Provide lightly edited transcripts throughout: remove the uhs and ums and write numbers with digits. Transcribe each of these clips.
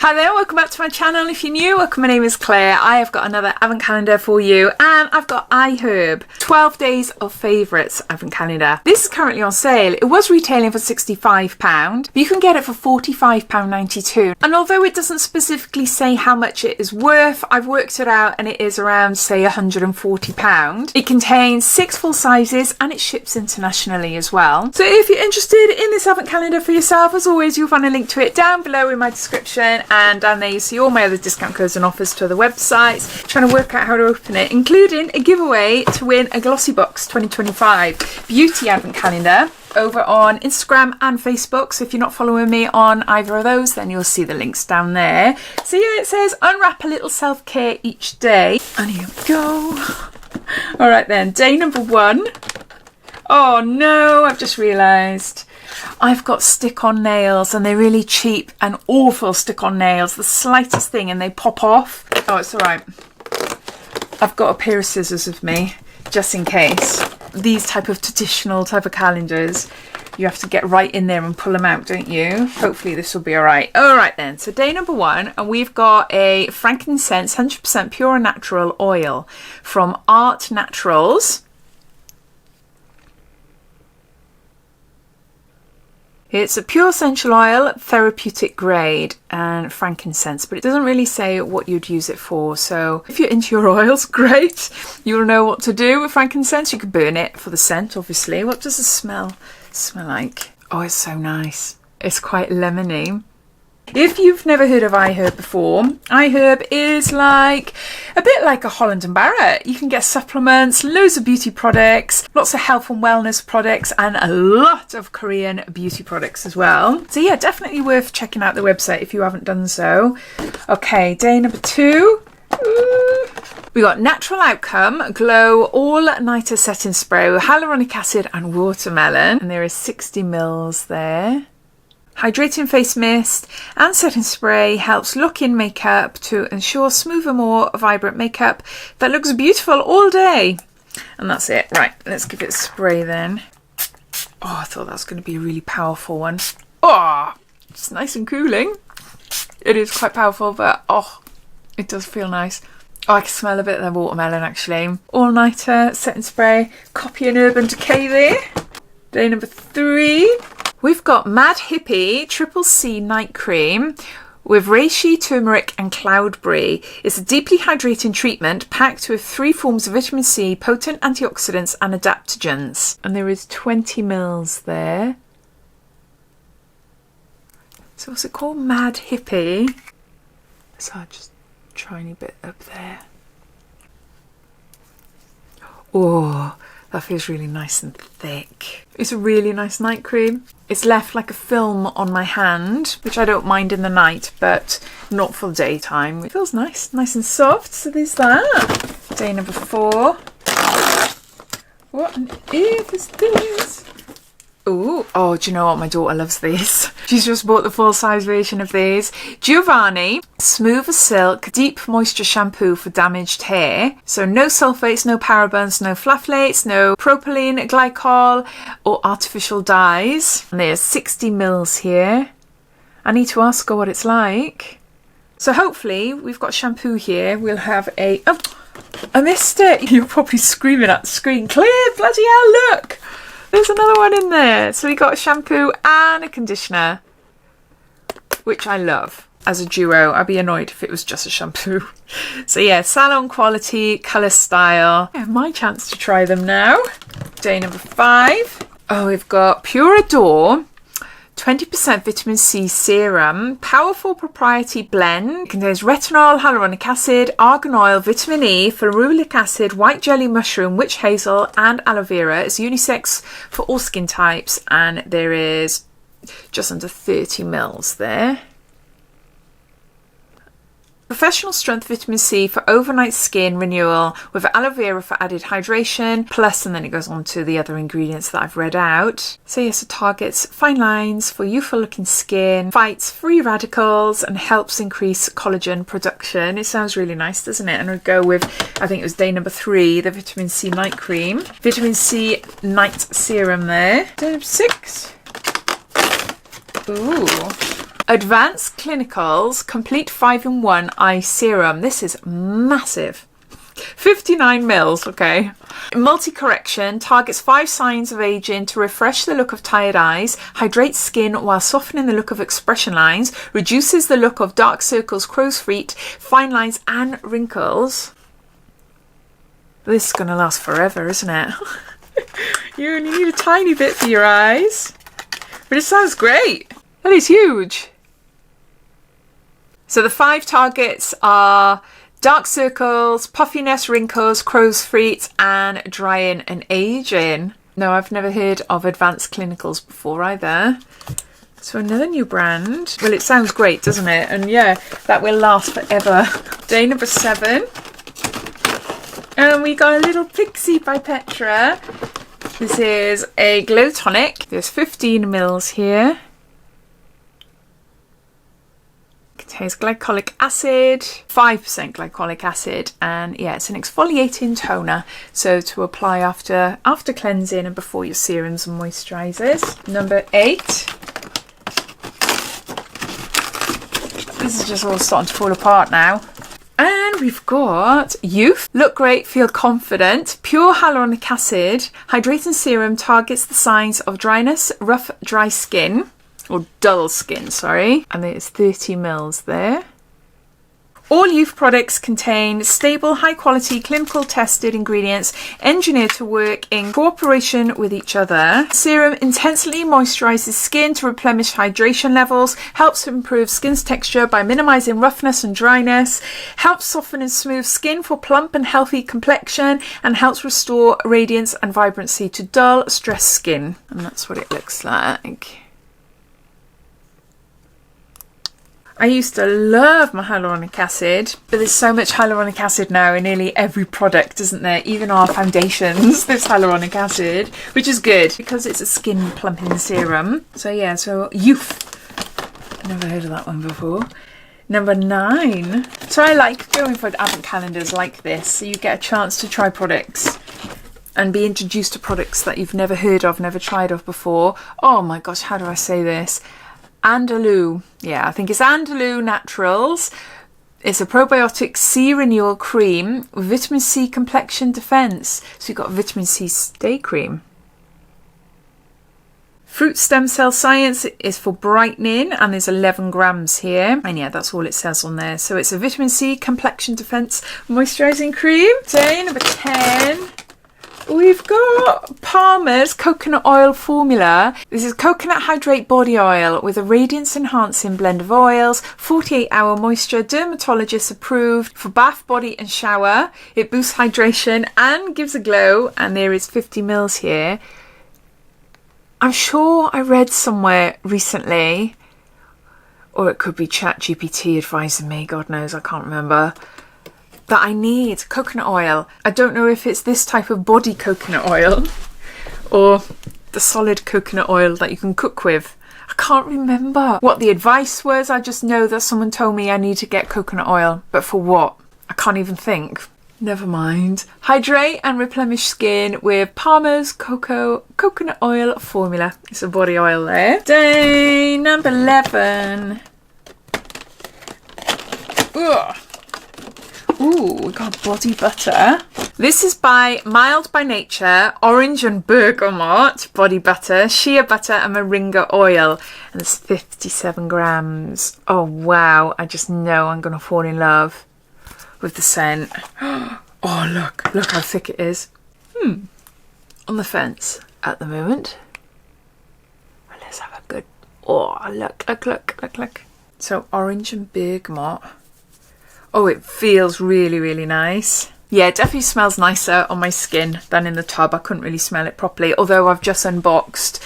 Hi there, welcome back to my channel. If you're new, welcome. My name is Claire. I have got another advent calendar for you, and I've got iHerb 12 Days of Favourites advent calendar. This is currently on sale. It was retailing for £65, but you can get it for £45.92. And although it doesn't specifically say how much it is worth, I've worked it out and it is around, say, £140. It contains 6 full sizes and it ships internationally as well. So if you're interested in this advent calendar for yourself, as always, you'll find a link to it down below in my description. And down there you see all my other discount codes and offers to other websites. Trying to work out how to open it, including a giveaway to win a Glossy Box 2025 beauty advent calendar over on Instagram and Facebook. So if you're not following me on either of those, then you'll see the links down there. So yeah, it says unwrap a little self-care each day. And here we go. All right then, day number 1. Oh no, I've just realised I've got stick-on nails and they're really cheap and awful stick-on nails. The slightest thing and they pop off. Oh, it's all right. I've got a pair of scissors with me just in case. These type of traditional type of calendars, you have to get right in there and pull them out, don't you? Hopefully this will be all right. All right then, so day number 1, and we've got a Frankincense 100% pure natural oil from artnaturals. It's a pure essential oil, therapeutic grade, and frankincense, but it doesn't really say what you'd use it for. So if you're into your oils, great. You'll know what to do with frankincense. You could burn it for the scent, obviously. What does the smell like? Oh, it's so nice. It's quite lemony. If you've never heard of iHerb before, iHerb is like a bit like a Holland & Barrett. You can get supplements, loads of beauty products, lots of health and wellness products, and a lot of Korean beauty products as well. So yeah, definitely worth checking out the website if you haven't done so. Okay, day number 2. We got Natural Outcome Glow All-Nighter Setting Spray with hyaluronic acid and watermelon, and there is 60 ml there. Hydrating face mist and setting spray helps lock in makeup to ensure smoother, more vibrant makeup that looks beautiful all day. And that's it. Right, let's give it a spray then. Oh, I thought that was going to be a really powerful one. Oh, it's nice and cooling. It is quite powerful, but oh, it does feel nice. Oh, I can smell a bit of the watermelon actually. All-nighter setting spray. Copy and Urban Decay there. Day number 3. We've got Mad Hippie Triple C Night Cream with reishi, turmeric and cloudberry. It's a deeply hydrating treatment packed with 3 forms of vitamin C, potent antioxidants and adaptogens. And there is 20 ml there. So what's it called? Mad Hippie. So just a tiny bit up there. Oh, that feels really nice and thick. It's a really nice night cream. It's left like a film on my hand, which I don't mind in the night, but not for the daytime. It feels nice, nice and soft. So there's that. Day number 4. What on earth is this? Ooh, oh, do you know what? My daughter loves these. She's just bought the full-size version of these. Giovanni Smooth as Silk Deep Moisture Shampoo for damaged hair. So no sulfates, no parabens, no phthalates, no propylene glycol or artificial dyes. And there's 60 ml here. I need to ask her what it's like. So hopefully we've got shampoo here. We'll have a... Oh, I missed it. You're probably screaming at the screen. Claire, bloody hell, look. There's another one in there. So we got a shampoo and a conditioner, which I love as a duo. I'd be annoyed if it was just a shampoo. So yeah, salon quality, colour style. Yeah, my chance to try them now. Day number 5. Oh, we've got Pure Adore 20% vitamin C serum, powerful proprietary blend, contains retinol, hyaluronic acid, argan oil, vitamin E, ferulic acid, white jelly mushroom, witch hazel and aloe vera. It's unisex for all skin types and there is just under 30 ml there. Professional strength vitamin C for overnight skin renewal with aloe vera for added hydration, plus, and then it goes on to the other ingredients that I've read out. So yes, it targets fine lines for youthful looking skin, fights free radicals and helps increase collagen production. It sounds really nice, doesn't it? And I'd go with, I think it was day number 3, the vitamin C night cream. Vitamin C night serum there. Day number 6. Ooh. Advanced Clinicals Complete 5-in-1 Eye Serum. This is massive. 59 mils, okay. Multi-correction targets 5 signs of aging to refresh the look of tired eyes, hydrates skin while softening the look of expression lines, reduces the look of dark circles, crow's feet, fine lines and wrinkles. This is going to last forever, isn't it? You only need a tiny bit for your eyes. But it sounds great. That is huge. So the 5 targets are dark circles, puffiness, wrinkles, crow's feet, and drying and aging. No, I've never heard of Advanced Clinicals before either. So another new brand. Well, it sounds great, doesn't it? And yeah, that will last forever. Day number 7. And we got a little Pixie by Petra. This is a glow tonic. There's 15 mils here. Contains glycolic acid, 5% glycolic acid, and yeah, it's an exfoliating toner. So to apply after cleansing and before your serums and moisturizers. Number 8. This is just all starting to fall apart now. And we've got Youth. Look great, feel confident. Pure hyaluronic acid. Hydrating serum targets the signs of dryness, rough, dry skin. Or dull skin, sorry. And it's 30 mils there. All Youth products contain stable, high-quality, clinical tested ingredients engineered to work in cooperation with each other. Serum intensely moisturizes skin to replenish hydration levels, helps to improve skin's texture by minimizing roughness and dryness, helps soften and smooth skin for plump and healthy complexion, and helps restore radiance and vibrancy to dull, stressed skin. And that's what it looks like. I used to love my hyaluronic acid, but there's so much hyaluronic acid now in nearly every product, isn't there? Even our foundations, there's hyaluronic acid, which is good because it's a skin plumping serum. So yeah, so Youth. Never heard of that one before. Number 9. So I like going for advent calendars like this, so you get a chance to try products and be introduced to products that you've never heard of, never tried of before. Oh my gosh, how do I say this? Andalou. Yeah, I think it's Andalou Naturals. It's a probiotic C renewal cream with vitamin C complexion defense. So you've got vitamin C day cream. Fruit stem cell science is for brightening, and there's 11 grams here. And yeah, that's all it says on there. So it's a vitamin C complexion defense moisturizing cream. Day number 10. We've got Palmer's coconut oil formula. This is coconut hydrate body oil with a radiance enhancing blend of oils, 48-hour moisture, dermatologist approved for bath, body and shower. It boosts hydration and gives a glow, and there is 50 mils here. I'm sure I read somewhere recently, or it could be ChatGPT advising me, God knows, I can't remember, that I need coconut oil. I don't know if it's this type of body coconut oil or the solid coconut oil that you can cook with. I can't remember what the advice was. I just know that someone told me I need to get coconut oil, but for what? I can't even think. Never mind. Hydrate and replenish skin with Palmer's coconut oil formula. It's a body oil there. Day number 11. Ugh. Ooh, we got body butter. This is by Mild by Nature, Orange and Bergamot body butter, shea butter and moringa oil. And it's 57 grams. Oh, wow. I just know I'm going to fall in love with the scent. Oh, look how thick it is. On the fence at the moment. Well, let's have a good... Oh, look. So, Orange and Bergamot. Oh, it feels really, really nice. Yeah, it definitely smells nicer on my skin than in the tub. I couldn't really smell it properly, although I've just unboxed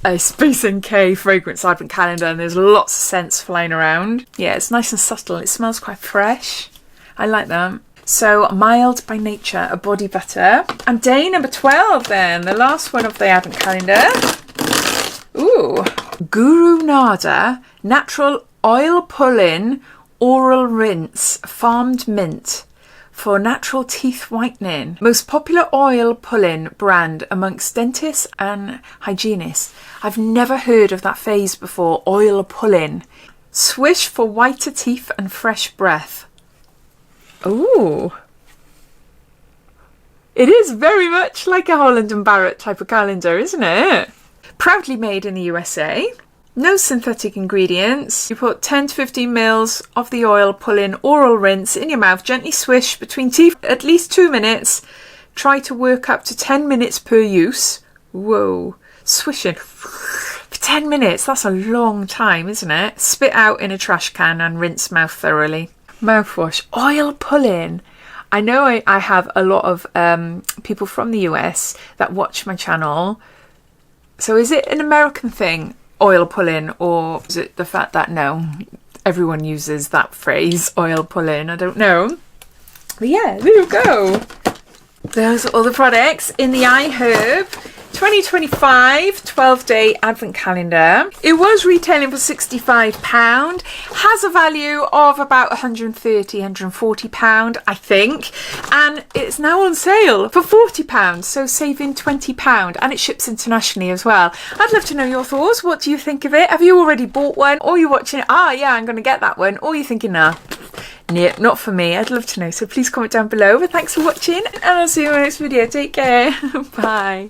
a Space NK fragrance advent calendar and there's lots of scents flying around. Yeah, it's nice and subtle. It smells quite fresh. I like that. So, Mild by Nature, a body butter. And day number 12 then, the last one of the advent calendar. Ooh, GuruNanda Natural Oil Pull-In Oral Rinse Farmed Mint for natural teeth whitening. Most popular oil pull-in brand amongst dentists and hygienists. I've never heard of that phrase before, oil pull-in. Swish for whiter teeth and fresh breath. Ooh. It is very much like a Holland & Barrett type of calendar, isn't it? Proudly made in the USA. No synthetic ingredients. You put 10 to 15 mils of the oil, pull in, oral rinse in your mouth, gently swish between teeth at least 2 minutes. Try to work up to 10 minutes per use. Whoa. Swishing for 10 minutes. That's a long time, isn't it? Spit out in a trash can and rinse mouth thoroughly. Mouthwash. Oil pull-in. I know I have a lot of people from the US that watch my channel. So is it an American thing, oil pull-in, or is it the fact that no, everyone uses that phrase, oil pull-in? I don't know. But yeah, there you go. Those are all the products in the iHerb 2025 12-day advent calendar. It was retailing for £65, has a value of about £130, £140, I think, and it's now on sale for £40, so saving £20, and it ships internationally as well. I'd love to know your thoughts. What do you think of it? Have you already bought one, or you're watching it, yeah, I'm going to get that one, or you're thinking, nah, not for me? I'd love to know, so please comment down below. But thanks for watching, and I'll see you in my next video. Take care. Bye.